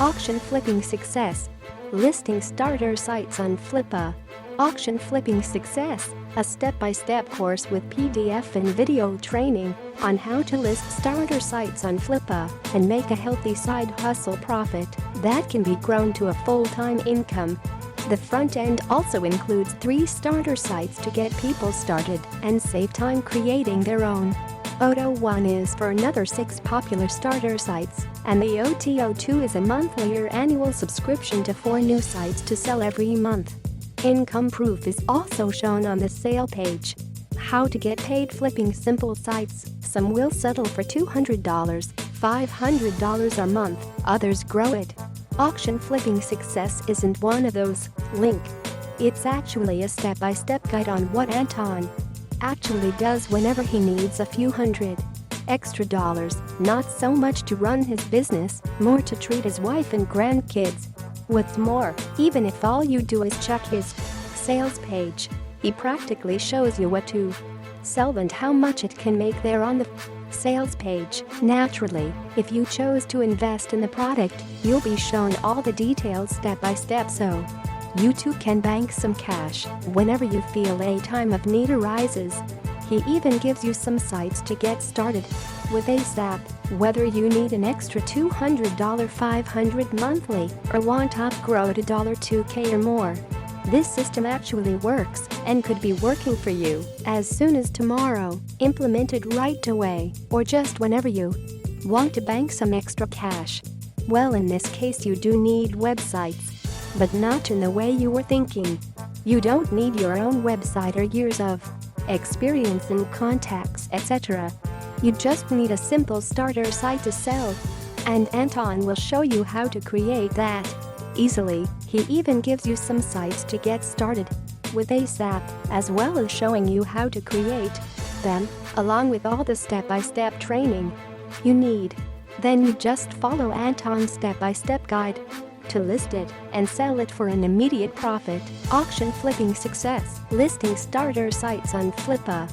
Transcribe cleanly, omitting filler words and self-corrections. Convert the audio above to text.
Auction flipping success. Listing starter sites on Flippa. Auction flipping success, a step-by-step course with PDF and video training on how to list starter sites on Flippa and make a healthy side hustle profit that can be grown to a full-time income. The front end also includes 3 starter sites to get people started and save time creating their own. OTO1 is for another 6 popular starter sites, and the OTO2 is a monthly or annual subscription to 4 new sites to sell every month. Income proof is also shown on the sale page. How to get paid flipping simple sites. Some will settle for $200, $500 a month, others grow it. Auction flipping success isn't one of those. Link. It's actually a step-by-step guide on what Anton actually does whenever he needs a few hundred extra dollars, not so much to run his business, more to treat his wife and grandkids. What's more, even if all you do is check his sales page, he practically shows you what to sell and how much it can make there on the sales page. Naturally, if you chose to invest in the product, you'll be shown all the details step by step so you too can bank some cash whenever you feel a time of need arises. He even gives you some sites to get started with ASAP, whether you need an extra $200, $500 monthly, or want to upgrow to $2K or more. This system actually works and could be working for you as soon as tomorrow, implemented right away, or just whenever you want to bank some extra cash. Well, in this case you do need websites, but not in the way you were thinking. You don't need your own website or years of experience in contacts, etc. You just need a simple starter site to sell. And Anton will show you how to create that easily. He even gives you some sites to get started with ASAP, as well as showing you how to create them, along with all the step-by-step training you need. Then you just follow Anton's step-by-step guide to list it and sell it for an immediate profit. Auction flipping success. Listing starter sites on Flippa.